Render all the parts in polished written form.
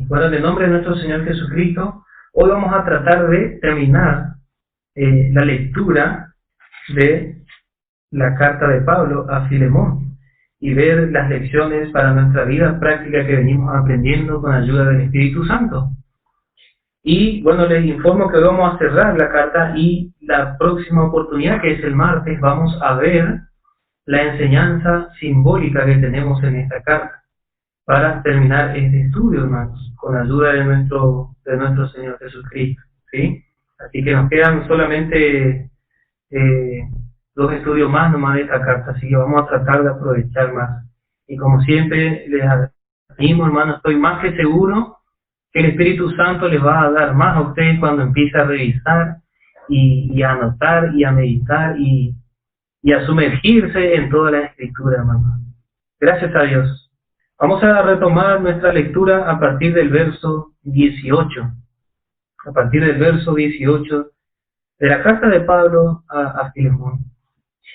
Bueno, en el nombre de nuestro Señor Jesucristo, hoy vamos a tratar de terminar la lectura de la carta de Pablo a Filemón y ver las lecciones para nuestra vida práctica que venimos aprendiendo con ayuda del Espíritu Santo. Y bueno, les informo que hoy vamos a cerrar la carta y la próxima oportunidad, que es el martes, vamos a ver la enseñanza simbólica que tenemos en esta carta para terminar este estudio, hermanos, con ayuda de nuestro Señor Jesucristo, ¿sí? Así que nos quedan solamente 2 estudios más nomás de esta carta, así que vamos a tratar de aprovechar más. Y como siempre les animo, hermanos, estoy más que seguro que el Espíritu Santo les va a dar más a ustedes cuando empiece a revisar y a anotar y a meditar y a sumergirse en toda la Escritura, hermanos. Gracias a Dios. Vamos a retomar nuestra lectura a partir del verso 18. A partir del verso 18 de la carta de Pablo a Filemón.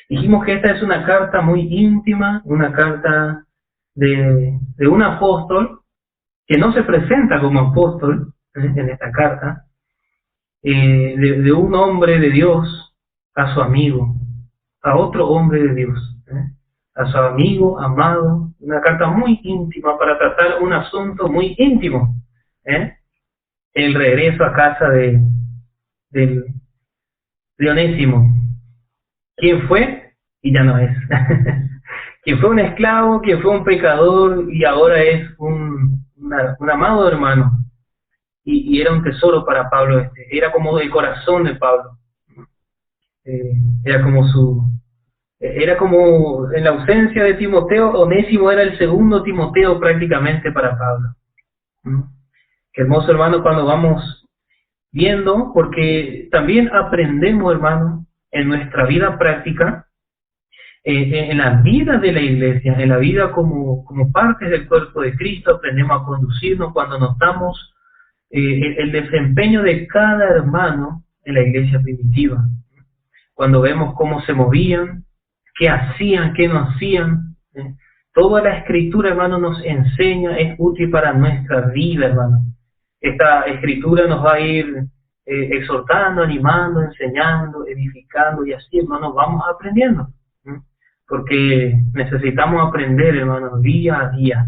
Dijimos que esta es una carta muy íntima, una carta de un apóstol que no se presenta como apóstol en esta carta, de un hombre de Dios a su amigo, a otro hombre de Dios, a su amigo, amado, una carta muy íntima para tratar un asunto muy íntimo, el regreso a casa de Onésimo. ¿Quién fue? Y ya no es. Quien fue un esclavo, quien fue un pecador y ahora es un amado hermano. Y era un tesoro para Pablo era como el corazón de Pablo. Era como en la ausencia de Timoteo, Onésimo era el segundo Timoteo prácticamente para Pablo. Qué hermoso, hermano, cuando vamos viendo, porque también aprendemos, hermano, en nuestra vida práctica, en la vida de la iglesia, en la vida como parte del cuerpo de Cristo, aprendemos a conducirnos cuando notamos el desempeño de cada hermano en la iglesia primitiva. Cuando vemos cómo se movían, qué hacían, qué no hacían. Toda la Escritura, hermano, nos enseña, es útil para nuestra vida, hermano. Esta Escritura nos va a ir exhortando, animando, enseñando, edificando, y así, hermano, vamos aprendiendo. Porque necesitamos aprender, hermano, día a día.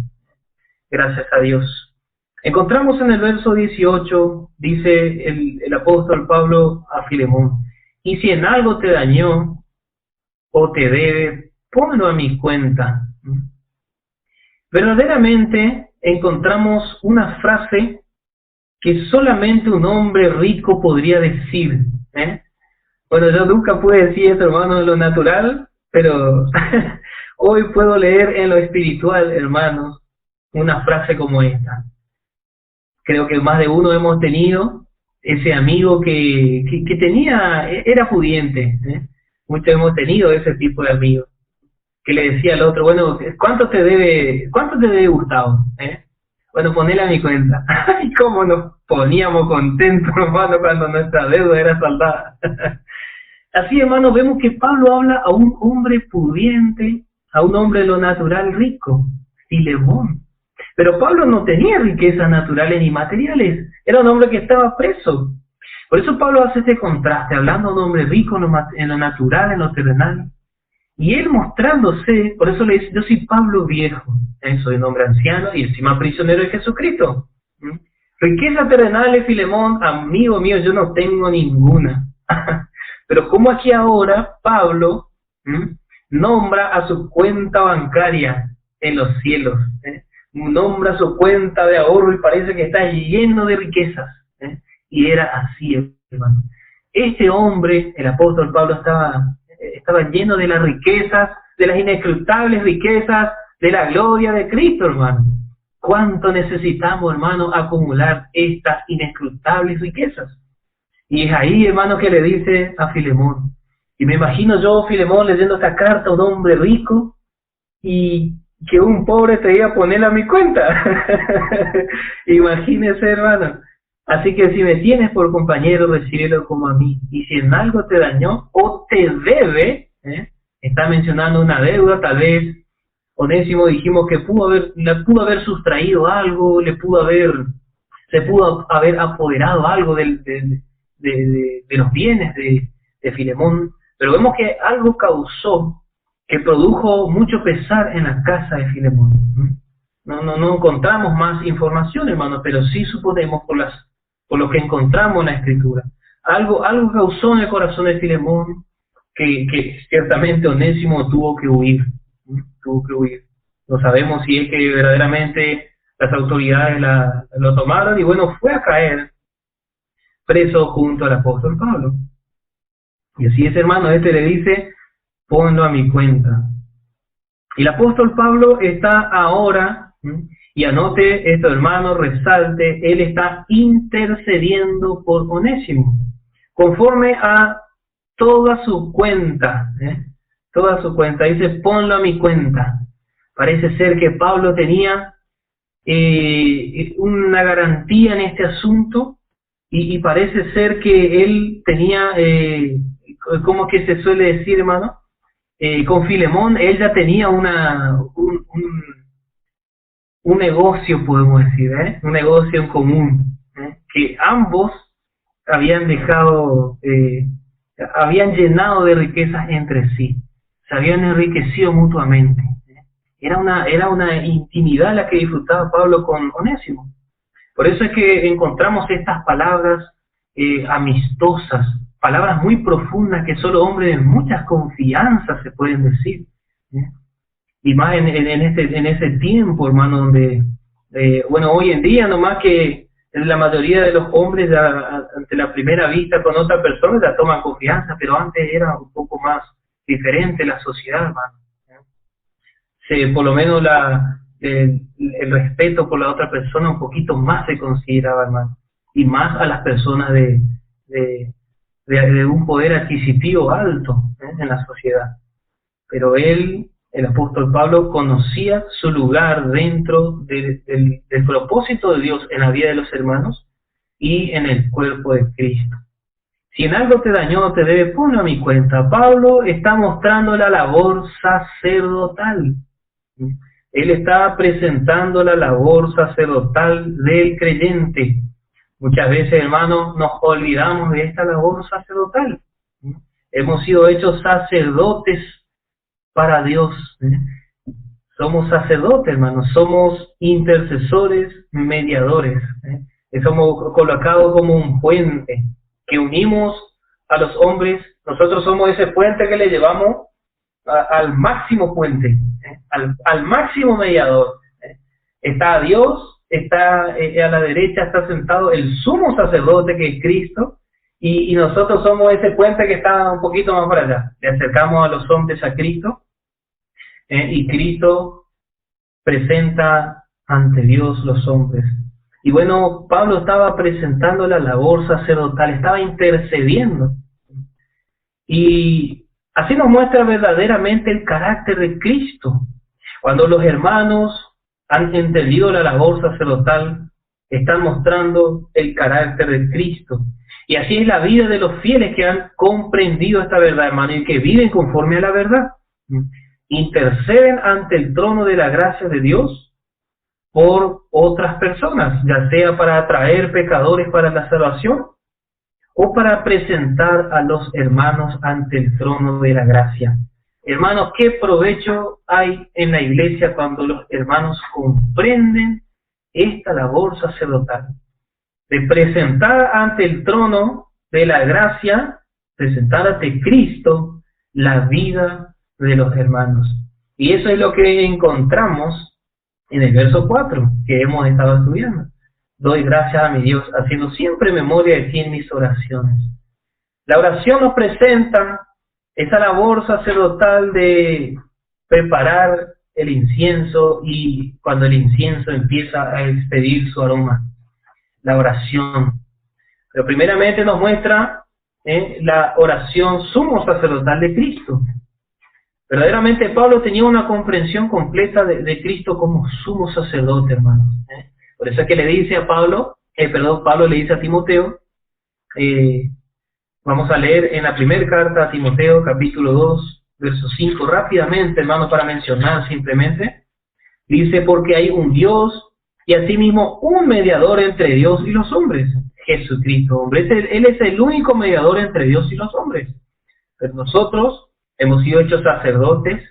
Gracias a Dios. Encontramos en el verso 18, dice el apóstol Pablo a Filemón: y si en algo te dañó o te debe, ponlo a mi cuenta. Verdaderamente encontramos una frase que solamente un hombre rico podría decir. Bueno, yo nunca pude decir esto, hermano, en lo natural, pero hoy puedo leer en lo espiritual, hermanos, una frase como esta. Creo que más de uno hemos tenido ese amigo que era pudiente. Muchos hemos tenido ese tipo de amigos que le decía al otro: bueno, ¿cuánto te debe Gustavo? Bueno, ponele a mi cuenta. Y cómo nos poníamos contentos, hermano, cuando nuestra deuda era saldada. Así, hermano, vemos que Pablo habla a un hombre pudiente, a un hombre de lo natural rico, Filemón. Pero Pablo no tenía riquezas naturales ni materiales, era un hombre que estaba preso. Por eso Pablo hace este contraste, hablando a un hombre rico en lo natural, en lo terrenal. Y él mostrándose, por eso le dice: yo soy Pablo viejo, soy un hombre anciano y encima prisionero de Jesucristo. Riquezas terrenales, Filemón, amigo mío, yo no tengo ninguna. Pero como aquí ahora Pablo nombra a su cuenta bancaria en los cielos, nombra su cuenta de ahorro y parece que está lleno de riquezas. Y era así, hermano. Este hombre, el apóstol Pablo, estaba lleno de las riquezas, de las inescrutables riquezas, de la gloria de Cristo, hermano. ¿Cuánto necesitamos, hermano, acumular estas inescrutables riquezas? Y es ahí, hermano, que le dice a Filemón. Y me imagino yo, Filemón, leyendo esta carta a un hombre rico y que un pobre te iba a poner a mi cuenta. Imagínese, hermano. Así que si me tienes por compañero, recíbelo como a mí. Y si en algo te dañó o te debe, está mencionando una deuda, tal vez Onésimo dijimos que le pudo haber sustraído algo, le pudo haber se pudo haber apoderado algo de los bienes de Filemón, pero vemos que algo causó, que produjo mucho pesar en la casa de Filemón. No encontramos más información, hermano, pero sí suponemos por lo que encontramos en la Escritura. Algo causó en el corazón de Filemón que ciertamente Onésimo tuvo que huir. No sabemos si es que verdaderamente las autoridades lo tomaron y bueno, fue a caer preso junto al apóstol Pablo. Y así es, hermano, le dice, ponlo a mi cuenta. Y el apóstol Pablo está ahora, y anote esto, hermano, resalte, él está intercediendo por Onésimo, conforme a toda su cuenta, toda su cuenta, dice, ponlo a mi cuenta. Parece ser que Pablo tenía una garantía en este asunto, y parece ser que él tenía, ¿cómo que se suele decir, hermano? Con Filemón, él ya tenía un negocio, podemos decir, un negocio en común, que ambos habían dejado, habían llenado de riquezas entre sí, se habían enriquecido mutuamente. Era una intimidad la que disfrutaba Pablo con Onésimo. Por eso es que encontramos estas palabras amistosas, palabras muy profundas que solo hombres de muchas confianzas se pueden decir. Y más en ese tiempo, hermano, donde, bueno, hoy en día nomás que la mayoría de los hombres ante la primera vista con otra persona la toman confianza, pero antes era un poco más diferente la sociedad, hermano. Por lo menos el respeto por la otra persona un poquito más se consideraba, hermano, y más a las personas de un poder adquisitivo alto en la sociedad. Pero el apóstol Pablo, conocía su lugar dentro del propósito de Dios en la vida de los hermanos y en el cuerpo de Cristo. Si en algo te dañó, te debe, ponlo a mi cuenta. Pablo está mostrando la labor sacerdotal. Él está presentando la labor sacerdotal del creyente. Muchas veces, hermanos, nos olvidamos de esta labor sacerdotal. Hemos sido hechos sacerdotes para Dios. Somos sacerdotes, hermanos, somos intercesores, mediadores. Somos colocados como un puente que unimos a los hombres. Nosotros somos ese puente que le llevamos al máximo puente, al máximo mediador. Está Dios, está a la derecha, está sentado el sumo sacerdote que es Cristo, y nosotros somos ese puente que está un poquito más para allá. Le acercamos a los hombres a Cristo, y Cristo presenta ante Dios los hombres. Y bueno, Pablo estaba presentando la labor sacerdotal, estaba intercediendo. Y así nos muestra verdaderamente el carácter de Cristo. Cuando los hermanos han entendido la labor sacerdotal, están mostrando el carácter de Cristo. Y así es la vida de los fieles que han comprendido esta verdad, hermano, y que viven conforme a la verdad. Interceden ante el trono de la gracia de Dios por otras personas, ya sea para atraer pecadores para la salvación o para presentar a los hermanos ante el trono de la gracia. Hermanos, ¿qué provecho hay en la iglesia cuando los hermanos comprenden esta labor sacerdotal? De presentar ante el trono de la gracia, presentar ante Cristo la vida de los hermanos. Y eso es lo que encontramos en el verso 4 que hemos estado estudiando. Doy gracias a mi Dios, haciendo siempre memoria de ti en mis oraciones. La oración nos presenta esa labor sacerdotal de preparar el incienso, y cuando el incienso empieza a expedir su aroma, la oración. Pero primeramente nos muestra la oración sumo sacerdotal de Cristo. Verdaderamente Pablo tenía una comprensión completa de Cristo como sumo sacerdote, hermanos. Por eso es que le dice a Pablo le dice a Timoteo, vamos a leer en la primera carta a Timoteo, capítulo 2, verso 5, rápidamente, hermano, para mencionar simplemente. Dice, porque hay un Dios y asimismo un mediador entre Dios y los hombres, Jesucristo, hombre. Él es el único mediador entre Dios y los hombres. Pero nosotros hemos sido hechos sacerdotes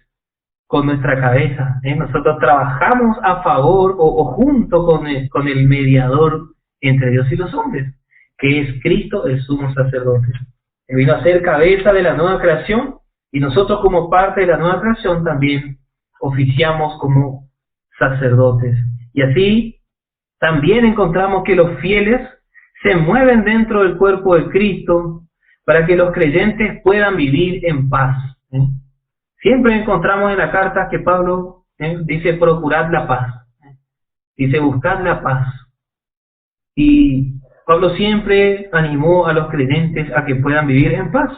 con nuestra cabeza, ¿eh? Nosotros trabajamos a favor o junto con el mediador entre Dios y los hombres, que es Cristo, el sumo sacerdote. Él vino a ser cabeza de la nueva creación, y nosotros como parte de la nueva creación también oficiamos como sacerdotes. Y así también encontramos que los fieles se mueven dentro del cuerpo de Cristo para que los creyentes puedan vivir en paz, ¿eh? Siempre encontramos en la carta que Pablo dice procurad la paz, dice buscad la paz. Y Pablo siempre animó a los creyentes a que puedan vivir en paz,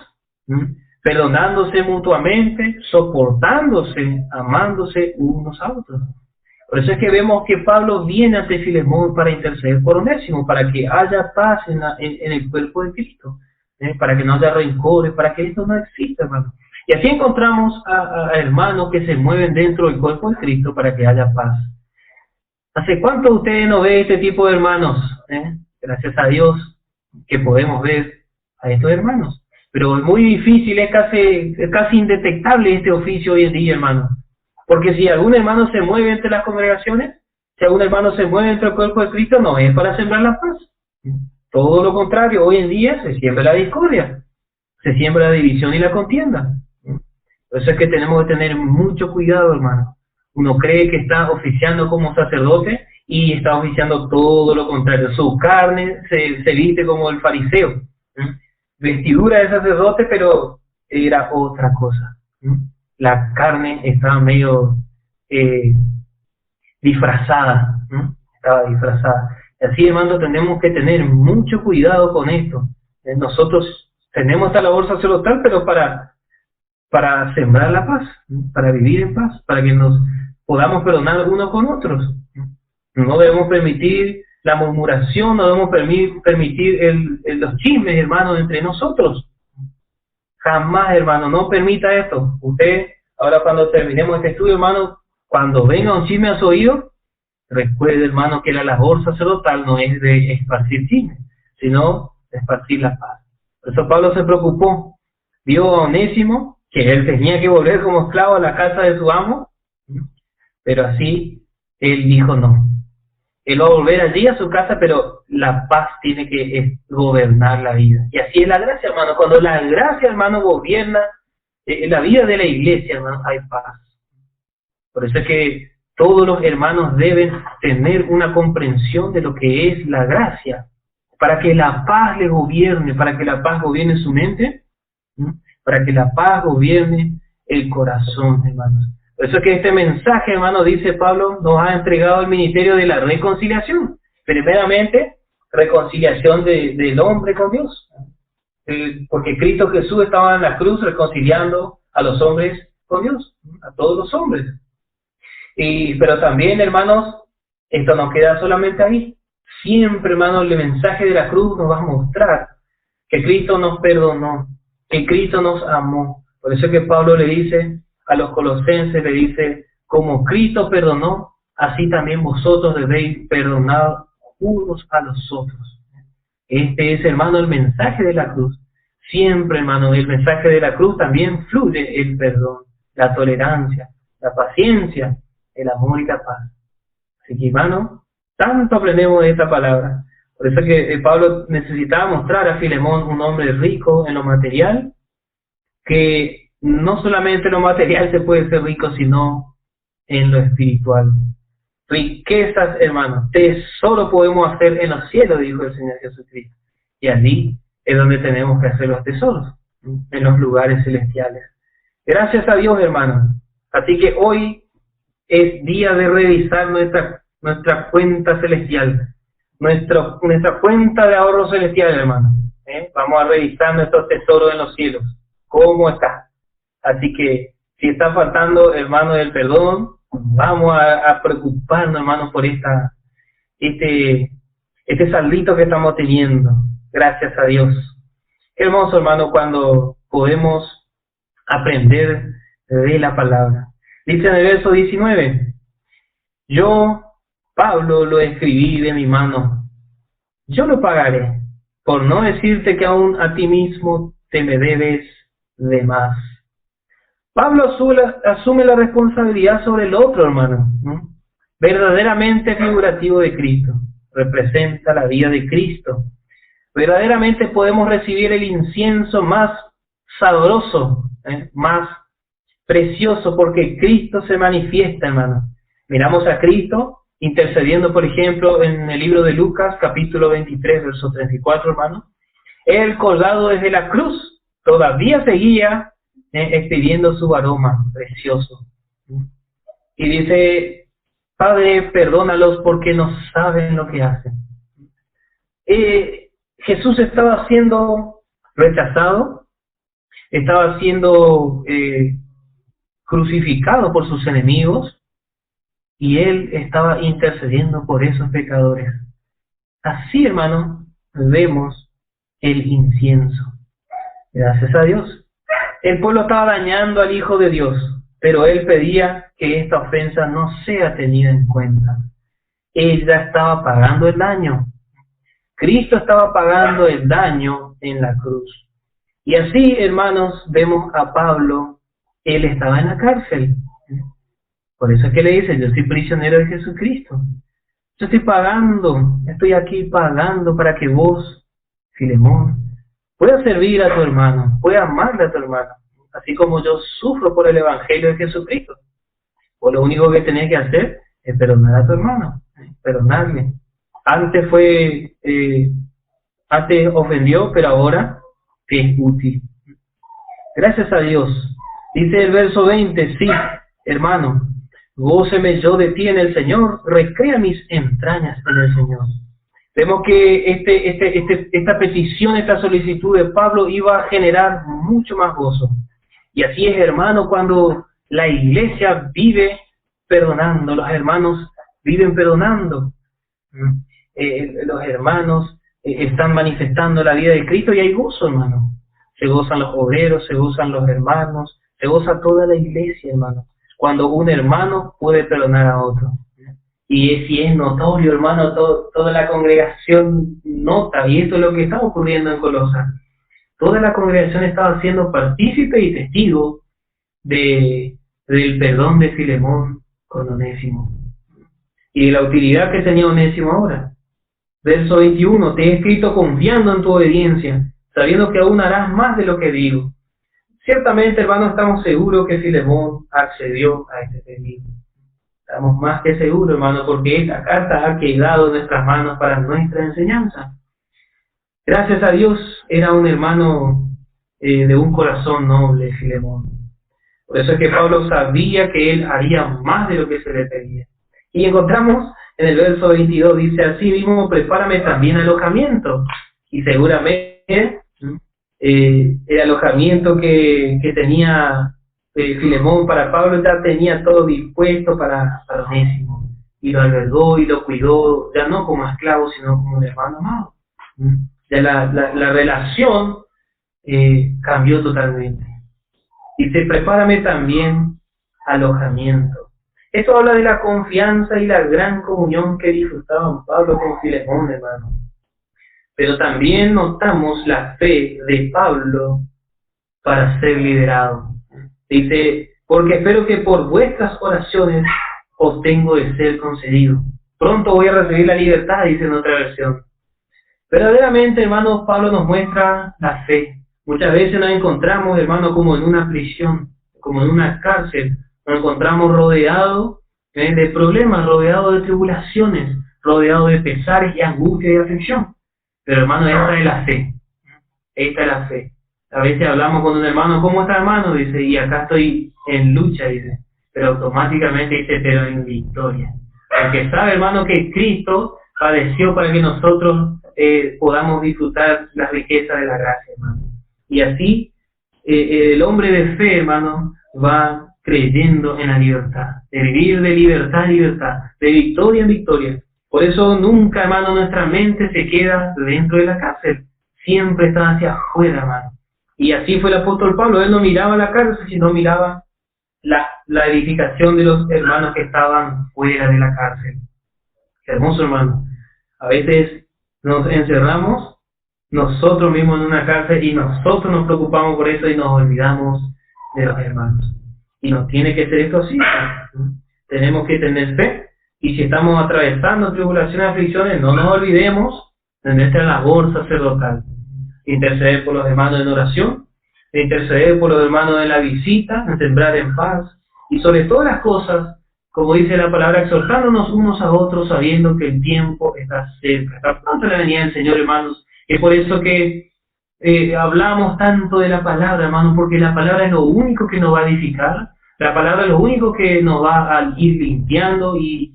perdonándose mutuamente, soportándose, amándose unos a otros. Por eso es que vemos que Pablo viene ante Filemón para interceder por Onésimo, para que haya paz en el cuerpo de Cristo, para que no haya rencores, para que esto no exista, hermano. Y así encontramos a hermanos que se mueven dentro del cuerpo de Cristo para que haya paz. ¿Hace cuánto ustedes no ven este tipo de hermanos? Gracias a Dios que podemos ver a estos hermanos. Pero es muy difícil, es casi indetectable este oficio hoy en día, hermano. Porque si algún hermano se mueve entre las congregaciones, si algún hermano se mueve entre el cuerpo de Cristo, no es para sembrar la paz. Todo lo contrario, hoy en día se siembra la discordia, se siembra la división y la contienda. Por eso es que tenemos que tener mucho cuidado, hermano. Uno cree que está oficiando como sacerdote y está oficiando todo lo contrario. Su carne se viste como el fariseo. Vestidura de sacerdote, pero era otra cosa. La carne estaba medio disfrazada. Estaba disfrazada. Y así, hermano, tenemos que tener mucho cuidado con esto. Nosotros tenemos esta labor sacerdotal, pero para sembrar la paz, para vivir en paz, para que nos podamos perdonar unos con otros. No debemos permitir la murmuración, no debemos permitir los chismes, hermanos, entre nosotros. Jamás, hermano, no permita esto. Usted, ahora cuando terminemos este estudio, hermano, cuando venga un chisme a su oído, recuerde, hermano, que la labor sacerdotal no es de esparcir chisme, sino de esparcir la paz. Por eso Pablo se preocupó, vio a Onésimo, que él tenía que volver como esclavo a la casa de su amo, pero así él dijo no. Él va a volver allí a su casa, pero la paz tiene que gobernar la vida. Y así es la gracia, hermano. Cuando la gracia, hermano, gobierna la vida de la iglesia, hermano, hay paz. Por eso es que todos los hermanos deben tener una comprensión de lo que es la gracia, para que la paz le gobierne, para que la paz gobierne su mente, para que la paz gobierne el corazón, hermanos. Por eso es que este mensaje, hermano, dice Pablo, nos ha entregado el ministerio de la reconciliación. Primeramente, reconciliación del hombre con Dios. Porque Cristo Jesús estaba en la cruz reconciliando a los hombres con Dios, a todos los hombres. Pero también, hermanos, esto no queda solamente ahí. Siempre, hermanos, el mensaje de la cruz nos va a mostrar que Cristo nos perdonó, que Cristo nos amó. Por eso es que Pablo le dice a los colosenses, le dice, como Cristo perdonó, así también vosotros debéis perdonar unos a los otros. Este es, hermano, el mensaje de la cruz. Siempre, hermano, el mensaje de la cruz también fluye el perdón, la tolerancia, la paciencia, el amor y la paz. Así que, hermano, tanto aprendemos de esta palabra. Por eso es que Pablo necesitaba mostrar a Filemón un hombre rico en lo material, que no solamente en lo material se puede ser rico, sino en lo espiritual. Riquezas, hermanos, tesoro podemos hacer en los cielos, dijo el Señor Jesucristo. Y allí es donde tenemos que hacer los tesoros, en los lugares celestiales. Gracias a Dios, hermanos. Así que hoy es día de revisar nuestra cuenta celestial, nuestra cuenta de ahorro celestial, hermano. Vamos a revisar nuestros tesoros en los cielos. ¿Cómo está? Así que si está faltando, hermano, el perdón, vamos a preocuparnos, hermano, por este saldito que estamos teniendo. Gracias a Dios. Qué hermoso, hermano, cuando podemos aprender de la palabra. Dice en el verso 19, yo Pablo, lo escribí de mi mano. Yo lo pagaré, por no decirte que aún a ti mismo te me debes de más. Pablo asume la responsabilidad sobre el otro, hermano, ¿no? Verdaderamente figurativo de Cristo. Representa la vida de Cristo. Verdaderamente podemos recibir el incienso más sabroso, más precioso, porque Cristo se manifiesta, hermano. Miramos a Cristo intercediendo, por ejemplo, en el libro de Lucas, capítulo 23, verso 34, hermano. Él, colgado desde la cruz, todavía seguía expidiendo su aroma precioso. Y dice: Padre, perdónalos porque no saben lo que hacen. Jesús estaba siendo rechazado, estaba siendo crucificado por sus enemigos, y Él estaba intercediendo por esos pecadores. Así, hermano, vemos el incienso. Gracias a Dios. El pueblo estaba dañando al Hijo de Dios, pero Él pedía que esta ofensa no sea tenida en cuenta. Él ya estaba pagando el daño. Cristo estaba pagando el daño en la cruz. Y así, hermanos, vemos a Pablo. Él estaba en la cárcel. Por eso es que le dice: yo soy prisionero de Jesucristo. Yo estoy aquí pagando para que vos, Filemón, puedas servir a tu hermano, puedas amarle a tu hermano, así como yo sufro por el Evangelio de Jesucristo. Vos lo único que tenés que hacer es perdonar a tu hermano, perdonarle. Antes ofendió, pero ahora te es útil. Gracias a Dios. Dice el verso 20, sí, hermano, góceme yo de ti en el Señor, recrea mis entrañas en el Señor. Vemos que esta petición, esta solicitud de Pablo iba a generar mucho más gozo. Y así es, hermano, cuando la iglesia vive perdonando, los hermanos viven perdonando. Los hermanos están manifestando la vida de Cristo y hay gozo, hermano. Se gozan los obreros, se gozan los hermanos, se goza toda la iglesia, hermano, cuando un hermano puede perdonar a otro. Y si es notorio, hermano, toda la congregación nota, y esto es lo que está ocurriendo en Colosas. Toda la congregación estaba siendo partícipe y testigo del perdón de Filemón con Onésimo, y de la utilidad que tenía Onésimo ahora. Verso 21, te he escrito confiando en tu obediencia, sabiendo que aún harás más de lo que digo. Ciertamente, hermano, estamos seguros que Filemón accedió a este pedido. Estamos más que seguros, hermano, porque esta carta ha quedado en nuestras manos para nuestra enseñanza. Gracias a Dios, era un hermano de un corazón noble, Filemón. Por eso es que Pablo sabía que él haría más de lo que se le pedía. Y encontramos en el verso 22, dice: así mismo prepárame también alojamiento. Y seguramente el alojamiento que tenía Filemón para Pablo ya tenía todo dispuesto para Onésimo. Y lo albergó y lo cuidó, ya no como esclavo, sino como un hermano amado. Ya la relación cambió totalmente. Dice: prepárame también alojamiento. Esto habla de la confianza y la gran comunión que disfrutaban Pablo con Filemón, hermano. Pero también notamos la fe de Pablo para ser liderado. Dice: porque espero que por vuestras oraciones os tengo de ser concedido. Pronto voy a recibir la libertad, dice en otra versión. Verdaderamente, hermanos, Pablo nos muestra la fe. Muchas veces nos encontramos, hermanos, como en una prisión, como en una cárcel. Nos encontramos rodeados de problemas, rodeados de tribulaciones, rodeados de pesares y angustia y aflicción. Pero, hermano, esta es la fe. Esta es la fe. A veces hablamos con un hermano: ¿cómo está, hermano? Dice: y acá estoy en lucha, dice. Pero automáticamente dice: pero en victoria. Porque sabe, hermano, que Cristo padeció para que nosotros podamos disfrutar las riquezas de la gracia, hermano. Y así el hombre de fe, hermano, va creyendo en la libertad, de vivir de libertad en libertad, de victoria en victoria. Por eso nunca, hermano, nuestra mente se queda dentro de la cárcel, siempre está hacia afuera, hermano. Y así fue el apóstol Pablo. Él no miraba la cárcel, sino miraba la edificación de los hermanos que estaban fuera de la cárcel. Qué hermoso, hermano. A veces nos encerramos nosotros mismos en una cárcel y nosotros nos preocupamos por eso y nos olvidamos de los hermanos. Y no tiene que ser esto así. Tenemos que tener fe. Y si estamos atravesando tribulaciones, aflicciones, no nos olvidemos de nuestra labor sacerdotal. Interceder por los hermanos en oración, interceder por los hermanos en la visita, en sembrar en paz. Y sobre todas las cosas, como dice la palabra, exhortándonos unos a otros, sabiendo que el tiempo está cerca. Está pronto la venida del Señor, hermanos. Es por eso que hablamos tanto de la palabra, hermanos, porque la palabra es lo único que nos va a edificar. La palabra es lo único que nos va a ir limpiando y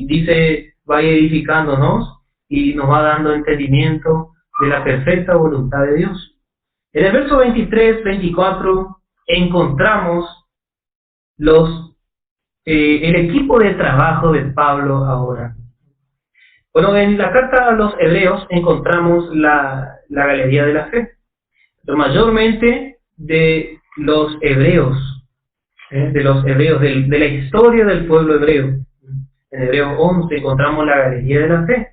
dice, va edificándonos y nos va dando entendimiento de la perfecta voluntad de Dios. En el verso 23, 24, encontramos el equipo de trabajo de Pablo ahora. Bueno, en la carta a los hebreos encontramos la galería de la fe, pero mayormente de los hebreos, de la historia del pueblo hebreo. En Hebreos 11 encontramos la galería de la fe.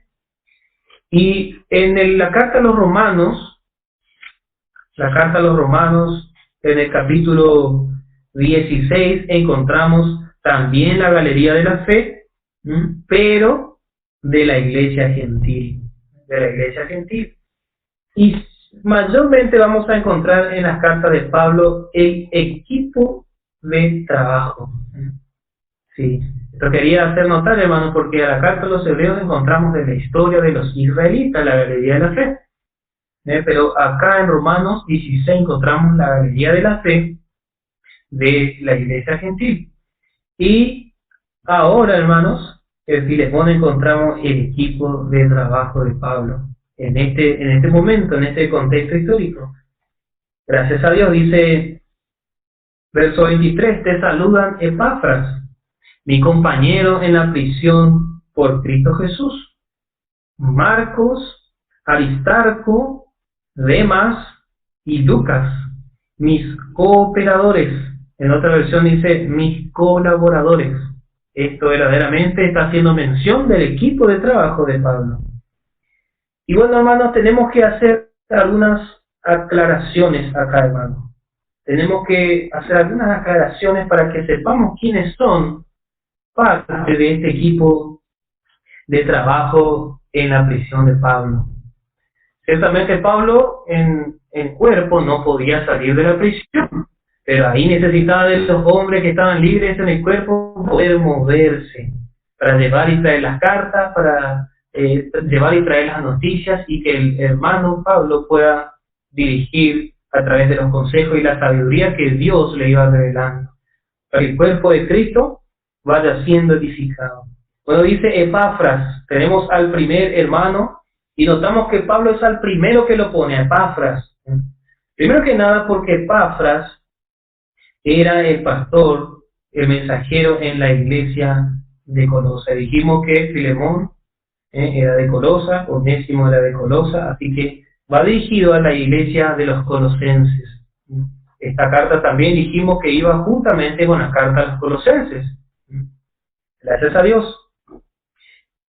Y en la carta a los romanos, en el capítulo 16, encontramos también la galería de la fe, pero de la iglesia gentil. Y mayormente vamos a encontrar en las cartas de Pablo el equipo de trabajo. Sí, esto quería hacer notar, hermano, porque a la carta de los hebreos encontramos de la historia de los israelitas, la galería de la fe. Pero acá en Romanos 16 encontramos la galería de la fe de la iglesia gentil. Y ahora, hermanos, en Filemón encontramos el equipo de trabajo de Pablo. En este momento, en este contexto histórico. Gracias a Dios, dice, verso 23, te saludan Epafras, mi compañero en la prisión por Cristo Jesús, Marcos, Aristarco, Demas y Lucas, mis cooperadores. En otra versión dice, mis colaboradores. Esto verdaderamente está haciendo mención del equipo de trabajo de Pablo. Y bueno, hermanos, tenemos que hacer algunas aclaraciones acá, hermano. Tenemos que hacer algunas aclaraciones para que sepamos quiénes son parte de este equipo de trabajo en la prisión de Pablo. Ciertamente Pablo en cuerpo no podía salir de la prisión, pero ahí necesitaba de los hombres que estaban libres en el cuerpo poder moverse para llevar y traer las cartas, para llevar y traer las noticias, y que el hermano Pablo pueda dirigir a través de los consejos y la sabiduría que Dios le iba revelando, para que el cuerpo de Cristo vaya siendo edificado. Bueno, dice Epafras, tenemos al primer hermano, y notamos que Pablo es al primero que lo pone, a Epafras. Primero que nada porque Epafras era el pastor, el mensajero en la iglesia de Colosa. Dijimos que Filemón era de Colosa, Onésimo era de Colosa, así que va dirigido a la iglesia de los colosenses. Esta carta también dijimos que iba juntamente con la carta a los colosenses. Gracias a Dios.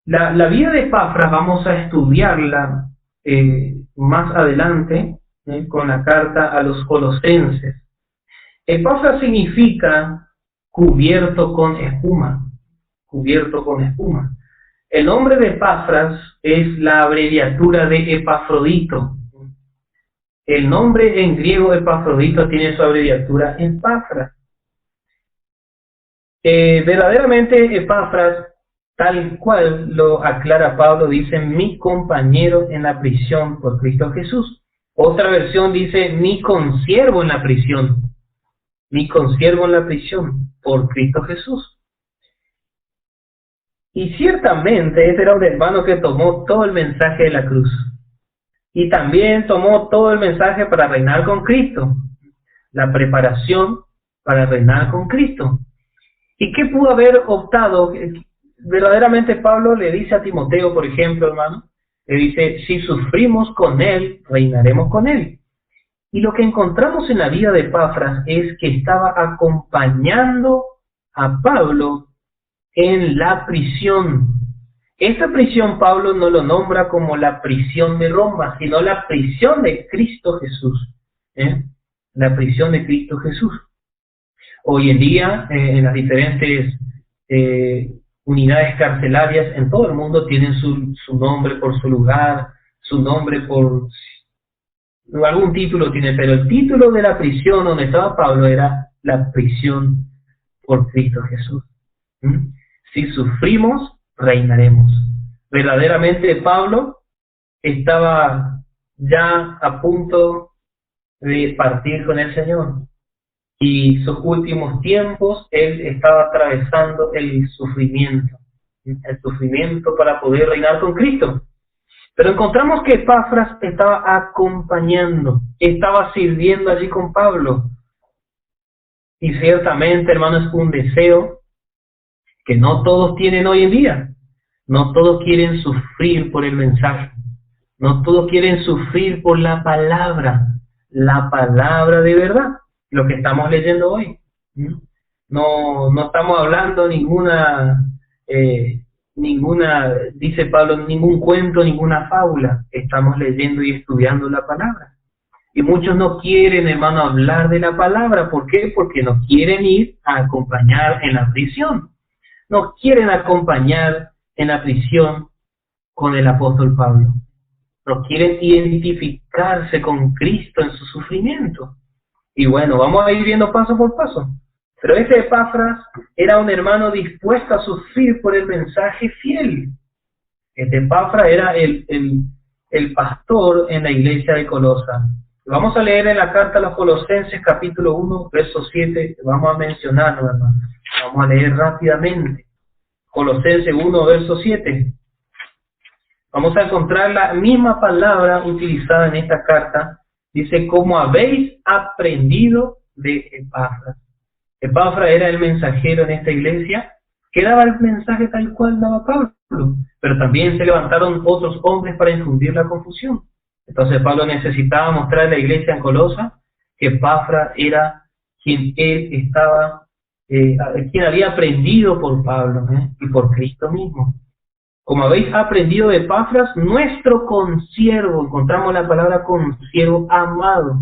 La vida de Epafras vamos a estudiarla más adelante con la carta a los colosenses. Epafras significa cubierto con espuma. Cubierto con espuma. El nombre de Epafras es la abreviatura de Epafrodito. El nombre en griego Epafrodito tiene su abreviatura Epafras. Verdaderamente Epafras, tal cual lo aclara Pablo, dice mi compañero en la prisión por Cristo Jesús. Otra versión dice mi consiervo en la prisión. Mi consiervo en la prisión por Cristo Jesús. Y ciertamente ese era un hermano que tomó todo el mensaje de la cruz. Y también tomó todo el mensaje para reinar con Cristo. La preparación para reinar con Cristo. ¿Y qué pudo haber optado? Verdaderamente Pablo le dice a Timoteo, por ejemplo, hermano, le dice, si sufrimos con él, reinaremos con él. Y lo que encontramos en la vida de Epafras es que estaba acompañando a Pablo en la prisión. Esta prisión Pablo no lo nombra como la prisión de Roma, sino la prisión de Cristo Jesús. La prisión de Cristo Jesús. Hoy en día, en las diferentes unidades carcelarias en todo el mundo tienen su nombre por su lugar, su nombre por algún título tiene, pero el título de la prisión donde estaba Pablo era la prisión por Cristo Jesús. Si sufrimos, reinaremos. Verdaderamente Pablo estaba ya a punto de partir con el Señor. Y sus últimos tiempos, él estaba atravesando el sufrimiento para poder reinar con Cristo. Pero encontramos que Epafras estaba acompañando, estaba sirviendo allí con Pablo. Y ciertamente, hermanos, es un deseo que no todos tienen hoy en día. No todos quieren sufrir por el mensaje. No todos quieren sufrir por la palabra de verdad. Lo que estamos leyendo hoy. No estamos hablando ninguna, dice Pablo, ningún cuento, ninguna fábula. Estamos leyendo y estudiando la palabra. Y muchos no quieren, hermano, hablar de la palabra. ¿Por qué? Porque no quieren ir a acompañar en la prisión. No quieren acompañar en la prisión con el apóstol Pablo. No quieren identificarse con Cristo en su sufrimiento. Y bueno, vamos a ir viendo paso por paso. Pero este Epafras era un hermano dispuesto a sufrir por el mensaje fiel. Este Epafras era el pastor en la iglesia de Colosa. Vamos a leer en la carta a los Colosenses, capítulo 1, verso 7. Vamos a mencionarlo, hermano. Vamos a leer rápidamente. Colosenses 1, verso 7. Vamos a encontrar la misma palabra utilizada en esta carta. Dice, como habéis aprendido de Epafras. Epafras era el mensajero en esta iglesia que daba el mensaje tal cual daba Pablo. Pero también se levantaron otros hombres para infundir la confusión. Entonces Pablo necesitaba mostrar a la iglesia en Colosa que Epafras era quien él estaba, quien había aprendido por Pablo y por Cristo mismo. Como habéis aprendido de Epafras, nuestro consiervo, encontramos la palabra consiervo amado,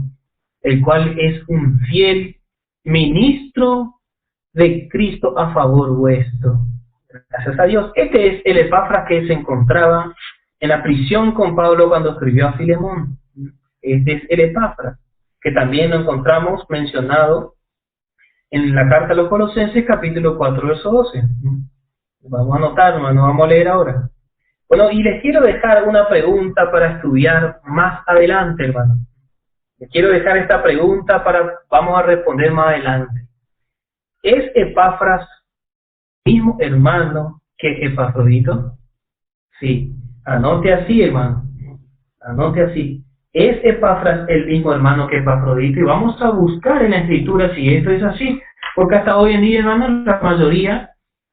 el cual es un fiel ministro de Cristo a favor vuestro. Gracias a Dios. Este es el Epafras que se encontraba en la prisión con Pablo cuando escribió a Filemón. Este es el Epafras, que también lo encontramos mencionado en la carta a los Colosenses, capítulo 4, verso 12. Vamos a anotar, hermano, vamos a leer ahora. Bueno, y les quiero dejar una pregunta para estudiar más adelante, hermano. Les quiero dejar esta pregunta vamos a responder más adelante. ¿Es Epafras mismo hermano que Epafrodito? Sí. Anote así, hermano. Anote así. ¿Es Epafras el mismo hermano que Epafrodito? Y vamos a buscar en la Escritura si esto es así. Porque hasta hoy en día, hermano, la mayoría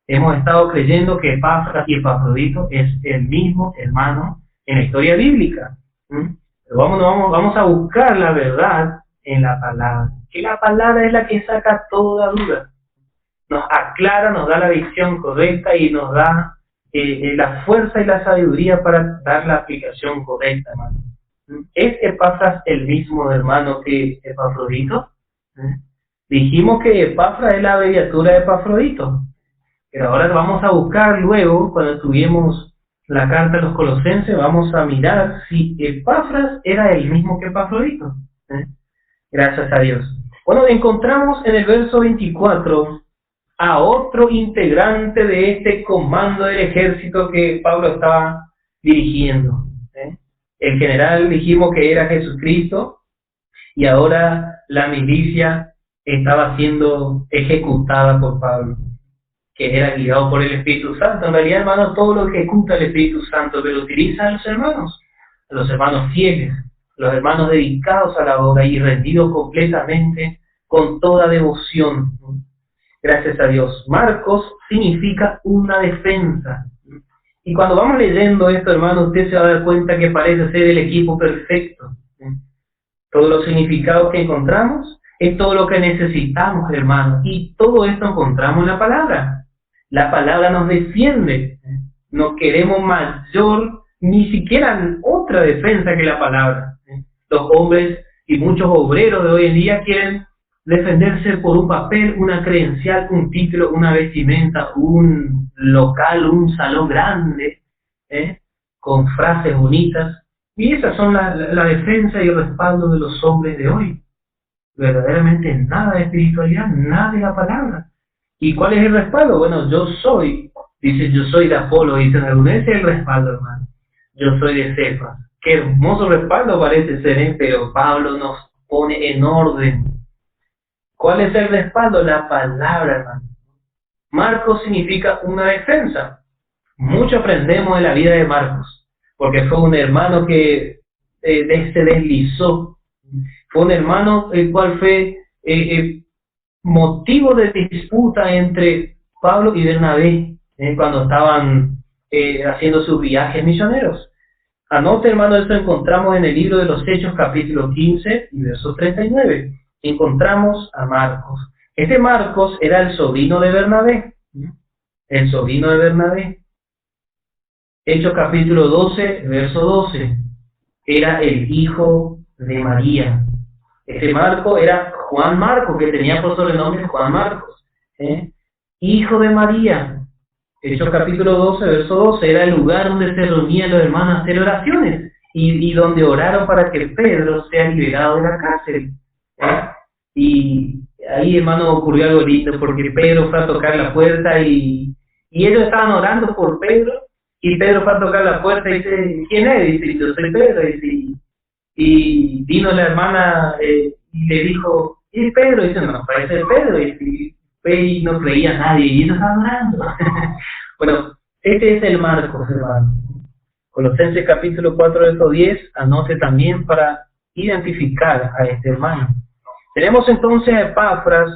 hemos estado creyendo que Epafras y Epafrodito es el mismo hermano en la historia bíblica. Pero vamos a buscar la verdad en la palabra. Que la palabra es la que saca toda duda. Nos aclara, nos da la visión correcta y nos da la fuerza y la sabiduría para dar la aplicación correcta, hermano. ¿Es Epafras el mismo hermano que Epafrodito? Dijimos que Epafras es la abreviatura de Epafrodito. Pero ahora vamos a buscar luego, cuando estudiemos la carta a los Colosenses, vamos a mirar si Epafras era el mismo que Epafrodito. Gracias a Dios. Bueno, encontramos en el verso 24 a otro integrante de este comando del ejército que Pablo estaba dirigiendo. El general dijimos que era Jesucristo y ahora la milicia estaba siendo ejecutada por Pablo, que era guiado por el Espíritu Santo. En realidad, hermano, todo lo ejecuta el Espíritu Santo, pero utiliza a los hermanos fieles, los hermanos dedicados a la obra y rendidos completamente con toda devoción. Gracias a Dios. Marcos significa una defensa. Y cuando vamos leyendo esto, hermano, usted se va a dar cuenta que parece ser el equipo perfecto. Todos los significados que encontramos es todo lo que necesitamos, hermano. Y todo esto encontramos en la palabra. La palabra nos defiende No queremos mayor, ni siquiera otra defensa que la palabra. Los hombres y muchos obreros de hoy en día quieren defenderse por un papel, una credencial, un título, una vestimenta, un local, un salón grande, con frases bonitas. Y esas son la defensa y el respaldo de los hombres de hoy. Verdaderamente nada de espiritualidad, nada de la palabra. ¿Y cuál es el respaldo? Bueno, yo soy, dice, yo soy de Apolo, dicen algunos, ese es el respaldo, hermano. Yo soy de Cefas. Qué hermoso respaldo parece ser, pero Pablo nos pone en orden. ¿Cuál es el respaldo? La palabra, hermano. Marcos significa una defensa. Mucho aprendemos de la vida de Marcos, porque fue un hermano que se deslizó. Fue un hermano el cual fue motivo de disputa entre Pablo y Bernabé cuando estaban haciendo sus viajes misioneros. Anote, hermano, esto encontramos en el libro de los Hechos, capítulo 15 y verso 39. Encontramos a Marcos. Este Marcos era el sobrino de Bernabé. El sobrino de Bernabé. Hechos capítulo 12, verso 12. Era el hijo de María. Este Marco era Juan Marco, que tenía por sobrenombre Juan Marcos. Hijo de María. Hechos capítulo 12, verso 12. Era el lugar donde se reunían los hermanos a hacer oraciones y donde oraron para que Pedro sea liberado de la cárcel. Y ahí, hermano, ocurrió algo lindo, porque Pedro fue a tocar la puerta y ellos estaban orando por Pedro, y Pedro fue a tocar la puerta y dice, ¿quién es? Dice, yo soy Pedro. Y vino la hermana y le dijo, ¿y Pedro? Dice, no, parece Pedro. Y no creía nadie, y ellos estaban orando. Bueno, este es el Marcos, hermano. Colosenses capítulo 4, verso 10, anote también para identificar a este hermano. Tenemos entonces a Epafras,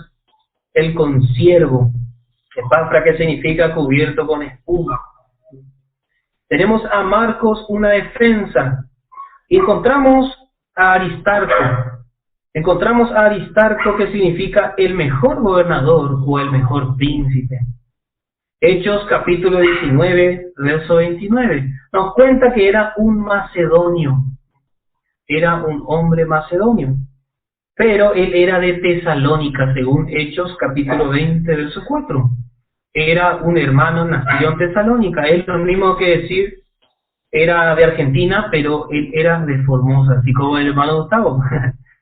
el consiervo. Epafras, que significa cubierto con espuma. Tenemos a Marcos, una defensa. Y encontramos a Aristarco. Encontramos a Aristarco, que significa el mejor gobernador o el mejor príncipe. Hechos capítulo 19, verso 29. Nos cuenta que era un macedonio. Era un hombre macedonio. Pero él era de Tesalónica, según Hechos capítulo 20, verso 4. Era un hermano nacido en Tesalónica. Es lo mismo que decir, era de Argentina, pero él era de Formosa, así como el hermano Gustavo.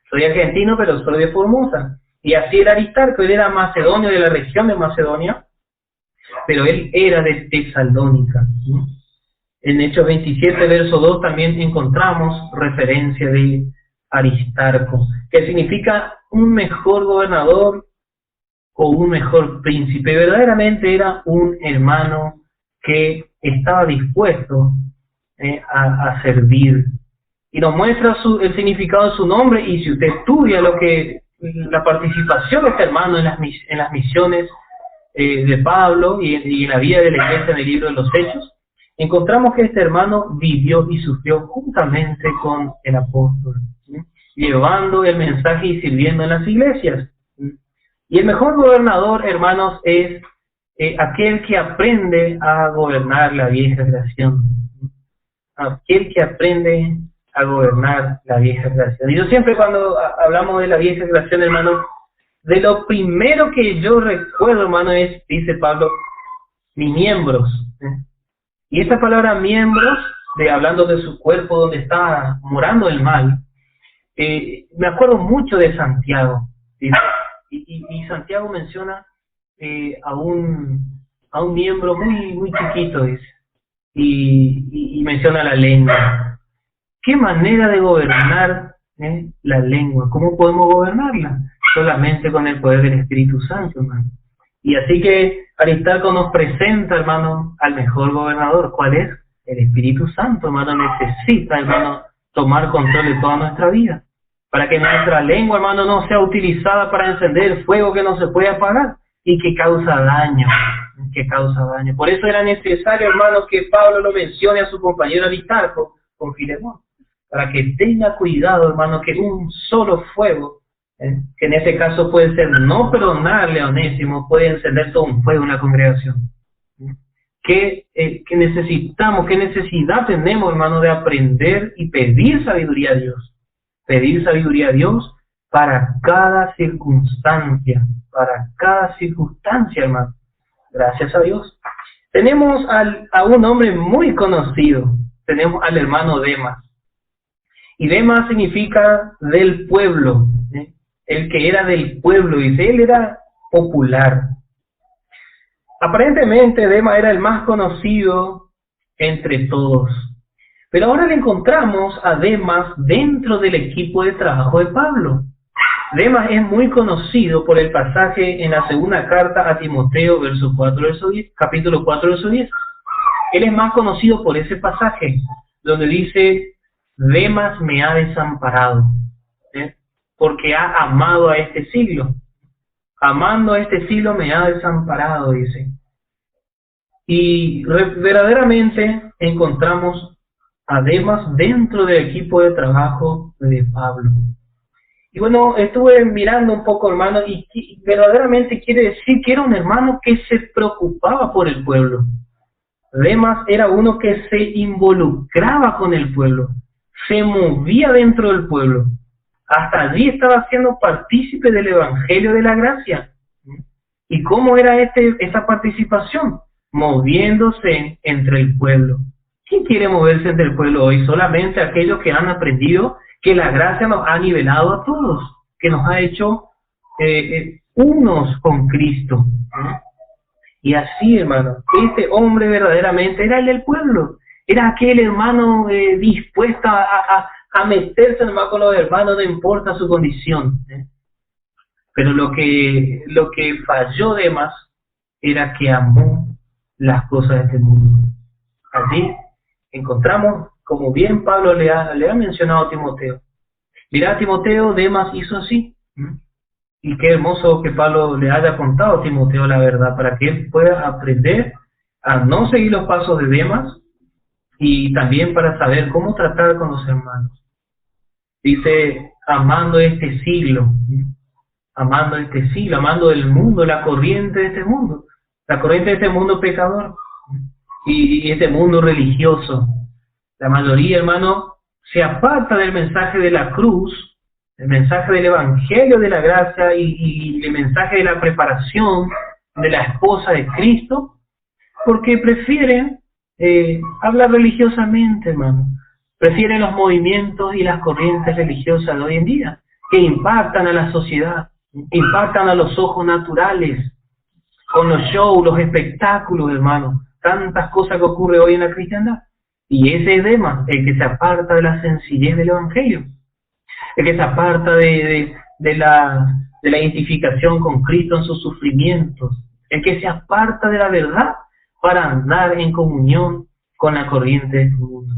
Soy argentino, pero soy de Formosa. Y así era Aristarco, él era macedonio, de la región de Macedonia, pero él era de Tesalónica. En Hechos 27, verso 2, también encontramos referencia de Aristarco, que significa un mejor gobernador o un mejor príncipe. Verdaderamente era un hermano que estaba dispuesto a servir. Y nos muestra el significado de su nombre, y si usted estudia la participación de este hermano en las misiones de Pablo y en la vida de la iglesia en el libro de los Hechos, encontramos que este hermano vivió y sufrió juntamente con el apóstol, llevando el mensaje y sirviendo en las iglesias. Y el mejor gobernador, hermanos, es aquel que aprende a gobernar la vieja creación. Aquel que aprende a gobernar la vieja creación. Y yo siempre, cuando hablamos de la vieja creación, hermano, de lo primero que yo recuerdo, hermano, es, dice Pablo, mis miembros. Y esta palabra miembros, hablando de su cuerpo donde está morando el mal, me acuerdo mucho de Santiago. Y Santiago menciona a un miembro muy, muy chiquito, dice, y menciona la lengua. ¿Qué manera de gobernar la lengua? ¿Cómo podemos gobernarla? Solamente con el poder del Espíritu Santo, hermano. Y así que Aristarco nos presenta, hermano, al mejor gobernador. ¿Cuál es? El Espíritu Santo, hermano. Necesita, hermano, tomar control de toda nuestra vida, para que nuestra lengua, hermano, no sea utilizada para encender fuego que no se puede apagar y que causa daño. Por eso era necesario, hermano, que Pablo lo mencione a su compañero Aristarco con Filemón, para que tenga cuidado, hermano, que un solo fuego, que en este caso puede ser no perdonarle a Onésimo, puede encender todo un fuego en la congregación. que necesitamos, qué necesidad tenemos, hermano, de aprender y pedir sabiduría a Dios. Pedir sabiduría a Dios para cada circunstancia, hermano. Gracias a Dios. Tenemos a un hombre muy conocido, tenemos al hermano Demas. Y Demas significa del pueblo, ¿eh? El que era del pueblo, dice, él era popular. Aparentemente Demas era el más conocido entre todos. Pero ahora le encontramos a Demas dentro del equipo de trabajo de Pablo. Demas es muy conocido por el pasaje en la segunda carta a Timoteo, capítulo 4, verso 10. Él es más conocido por ese pasaje, donde dice, Demas me ha desamparado, ¿eh? Porque ha amado a este siglo. Amando a este siglo me ha desamparado, dice. Y verdaderamente encontramos a Demas dentro del equipo de trabajo de Pablo. Y bueno, estuve mirando un poco, hermano, y verdaderamente quiere decir que era un hermano que se preocupaba por el pueblo. Demas era uno que se involucraba con el pueblo, se movía dentro del pueblo. Hasta allí estaba siendo partícipe del Evangelio de la Gracia. ¿Y cómo era esa participación? Moviéndose entre el pueblo. ¿Quién quiere moverse entre el pueblo hoy? Solamente aquellos que han aprendido que la gracia nos ha nivelado a todos, que nos ha hecho unos con Cristo. Y así, hermano, este hombre verdaderamente era el del pueblo. Era aquel hermano dispuesto a meterse hermano con los hermanos, no importa su condición. Pero lo que falló Demas era que amó las cosas de este mundo. Allí encontramos, como bien Pablo le ha mencionado a Timoteo. Mirá, Timoteo, Demas hizo así. Y qué hermoso que Pablo le haya contado a Timoteo la verdad, para que él pueda aprender a no seguir los pasos de Demas y también para saber cómo tratar con los hermanos. Dice, amando este siglo, amando el mundo, la corriente de este mundo, pecador y este mundo religioso. La mayoría, hermano, se aparta del mensaje de la cruz, el mensaje del Evangelio de la gracia y el mensaje de la preparación de la esposa de Cristo, porque prefieren hablar religiosamente, hermano. Prefieren los movimientos y las corrientes religiosas de hoy en día, que impactan a la sociedad, impactan a los ojos naturales, con los shows, los espectáculos, hermano. Tantas cosas que ocurren hoy en la cristiandad. Y ese es Demas, el que se aparta de la sencillez del Evangelio, el que se aparta de la identificación con Cristo en sus sufrimientos, el que se aparta de la verdad para andar en comunión con la corriente de este mundo.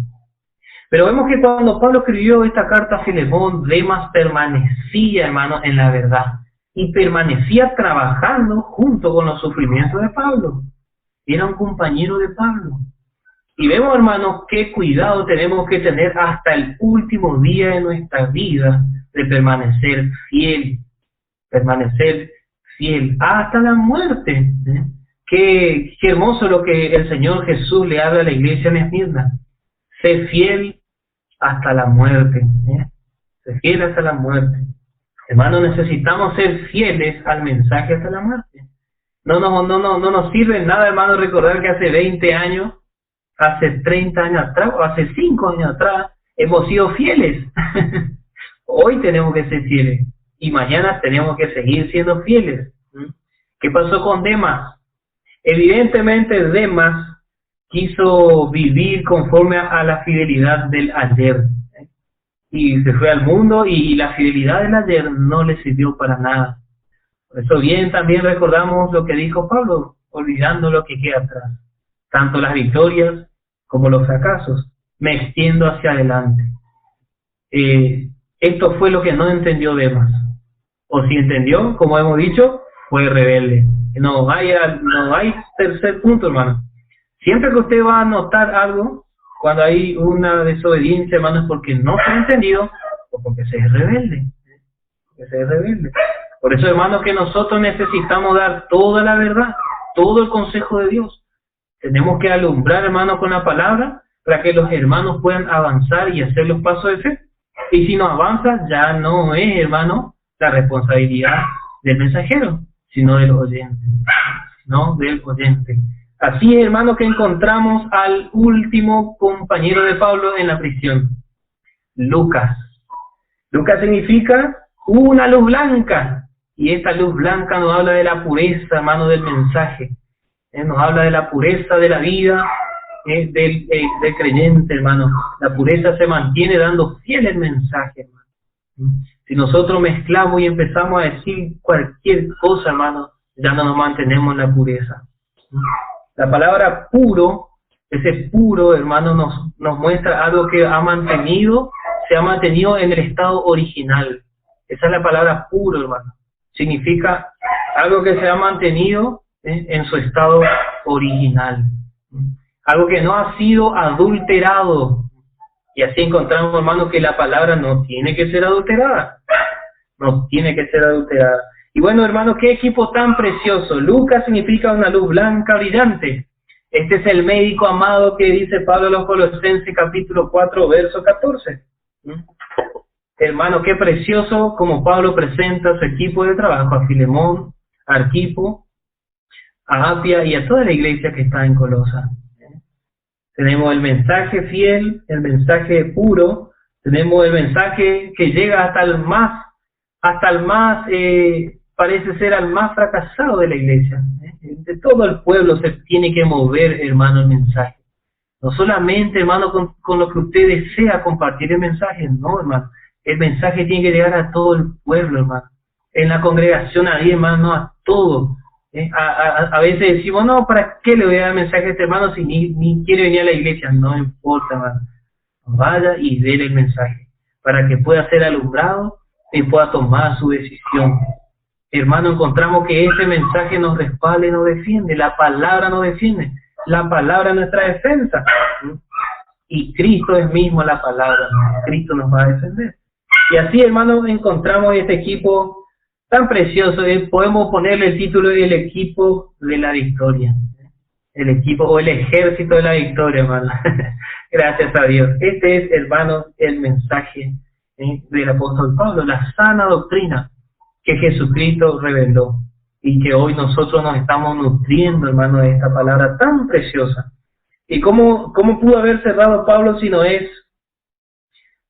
Pero vemos que cuando Pablo escribió esta carta a Filemón, Demas permanecía, hermano, en la verdad y permanecía trabajando junto con los sufrimientos de Pablo. Era un compañero de Pablo. Y vemos, hermanos, qué cuidado tenemos que tener hasta el último día de nuestra vida de permanecer fiel hasta la muerte. Qué hermoso lo que el Señor Jesús le habla a la iglesia en Esmirna. Sé fiel hasta la muerte. Sé fiel hasta la muerte. Hermanos, necesitamos ser fieles al mensaje hasta la muerte. No nos sirve nada, hermano, recordar que hace 20 años, hace 30 años atrás, o hace 5 años atrás, hemos sido fieles. Hoy tenemos que ser fieles. Y mañana tenemos que seguir siendo fieles. ¿Qué pasó con Demas? Evidentemente Demas quiso vivir conforme a la fidelidad del ayer. Y se fue al mundo y la fidelidad del ayer no le sirvió para nada. Por eso bien también recordamos lo que dijo Pablo, olvidando lo que queda atrás. Tanto las victorias como los fracasos. Me extiendo hacia adelante. Esto fue lo que no entendió Demas. O si entendió, como hemos dicho, fue rebelde. No hay tercer punto, hermano. Siempre que usted va a notar algo, cuando hay una desobediencia, hermano, es porque no se ha entendido o porque se es rebelde. Por eso, hermano, que nosotros necesitamos dar toda la verdad, todo el consejo de Dios, Tenemos que alumbrar, hermano, con la palabra para que los hermanos puedan avanzar y hacer los pasos de fe. Y si no avanza, ya no es, hermano, la responsabilidad del mensajero, sino del oyente. No del oyente. Así es, hermano, que encontramos al último compañero de Pablo en la prisión, Lucas. Lucas significa una luz blanca. Y esta luz blanca nos habla de la pureza, hermano, del mensaje. Nos habla de la pureza de la vida del creyente, hermano. La pureza se mantiene dando fiel el mensaje, hermano. Si nosotros mezclamos y empezamos a decir cualquier cosa, hermano, ya no nos mantenemos en la pureza. La palabra puro, ese puro, hermano, nos muestra algo que se ha mantenido en el estado original. Esa es la palabra puro, hermano. Significa algo que se ha mantenido en su estado original. Algo que no ha sido adulterado. Y así encontramos, hermano, que la palabra no tiene que ser adulterada. No tiene que ser adulterada. Y bueno, hermano, qué equipo tan precioso. Lucas significa una luz blanca brillante. Este es el médico amado que dice Pablo a los Colosenses, capítulo 4, verso 14. Hermano, qué precioso como Pablo presenta a su equipo de trabajo, a Filemón, a Arquipo, a Apia y a toda la iglesia que está en Colosa. Tenemos el mensaje fiel, el mensaje puro, tenemos el mensaje que llega hasta el más, parece ser al más fracasado de la iglesia. De todo el pueblo se tiene que mover, hermano, el mensaje. No solamente, hermano, con lo que usted desea compartir el mensaje, no, hermano. El mensaje tiene que llegar a todo el pueblo, hermano. En la congregación ahí, hermano, a todo. A veces decimos, no, ¿para qué le voy a dar mensaje a este hermano si ni quiere venir a la iglesia? No importa, hermano. Vaya y déle el mensaje para que pueda ser alumbrado y pueda tomar su decisión. Hermano, encontramos que ese mensaje nos respalda y nos defiende. La palabra nos defiende. La palabra es nuestra defensa. Y Cristo es mismo la palabra. Cristo nos va a defender. Y así, hermano, encontramos este equipo tan precioso. Podemos ponerle el título del equipo de la victoria. El equipo o el ejército de la victoria, hermano. Gracias a Dios. Este es, hermano, el mensaje del apóstol Pablo. La sana doctrina que Jesucristo reveló. Y que hoy nosotros nos estamos nutriendo, hermano, de esta palabra tan preciosa. ¿Y cómo pudo haber cerrado Pablo si no es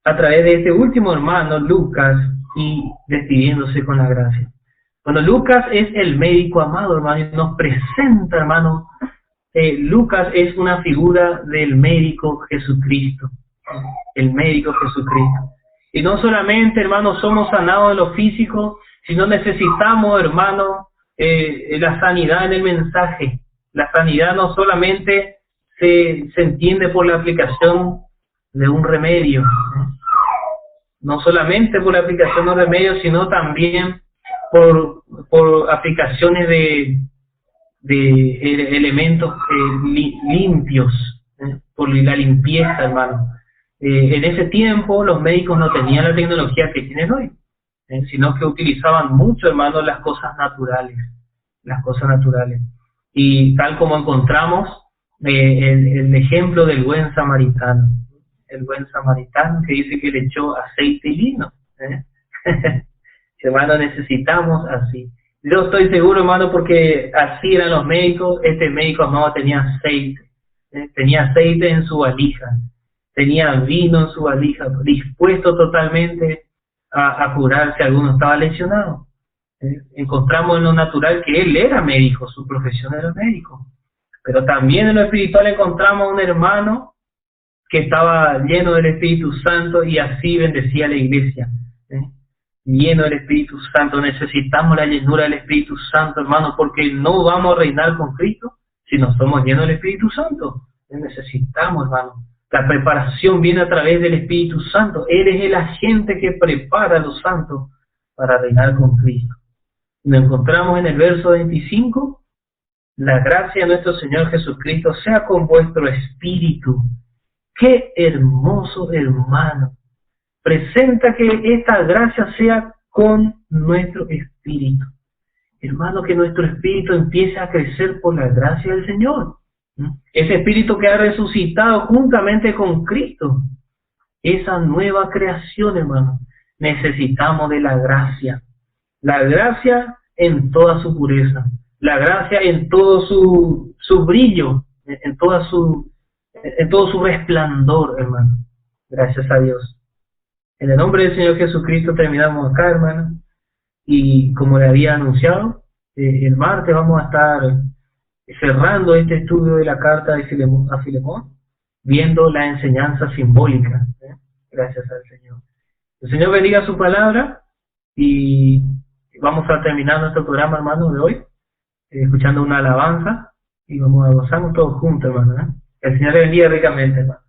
a través de este último hermano, Lucas, y despidiéndose con la gracia? Bueno, Lucas es el médico amado, hermano, y nos presenta, hermano, Lucas es una figura del médico Jesucristo, el médico Jesucristo. Y no solamente, hermano, somos sanados de lo físico, sino necesitamos, hermano, la sanidad en el mensaje. La sanidad no solamente se entiende por la aplicación de un remedio, no solamente por la aplicación de un remedio, sino también por aplicaciones de elementos limpios, por la limpieza, hermano. En ese tiempo los médicos no tenían la tecnología que tienen hoy, sino que utilizaban mucho, hermano, las cosas naturales. Y tal como encontramos el ejemplo del buen samaritano. El buen samaritano que dice que le echó aceite y lino. Hermano, necesitamos así. Yo estoy seguro, hermano, porque así eran los médicos. Este médico amado tenía aceite. Tenía aceite en su valija. Tenía vino en su valija, dispuesto totalmente a curarse si alguno estaba lesionado. Encontramos en lo natural que él era médico, su profesión era médico. Pero también en lo espiritual encontramos un hermano que estaba lleno del Espíritu Santo y así bendecía a la iglesia. Lleno del Espíritu Santo. Necesitamos la llenura del Espíritu Santo, hermano, porque no vamos a reinar con Cristo si no somos llenos del Espíritu Santo. Necesitamos, hermano. La preparación viene a través del Espíritu Santo. Él es el agente que prepara a los santos para reinar con Cristo. Nos encontramos en el verso 25. La gracia de nuestro Señor Jesucristo sea con vuestro espíritu. ¡Qué hermoso, hermano! Presenta que esta gracia sea con nuestro espíritu. Hermano, que nuestro espíritu empiece a crecer por la gracia del Señor. Ese espíritu que ha resucitado juntamente con Cristo. Esa nueva creación, hermano. Necesitamos de la gracia. La gracia en toda su pureza. La gracia en todo su brillo. En todo su resplandor, hermano. Gracias a Dios. En el nombre del Señor Jesucristo terminamos acá, hermano. Y como le había anunciado, el martes vamos a estar cerrando este estudio de la carta de a Filemón, viendo la enseñanza simbólica. Gracias al Señor. El Señor bendiga su palabra y vamos a terminar nuestro programa, hermano, de hoy, escuchando una alabanza y vamos a gozarnos todos juntos, hermano. El Señor le bendiga ricamente, hermano.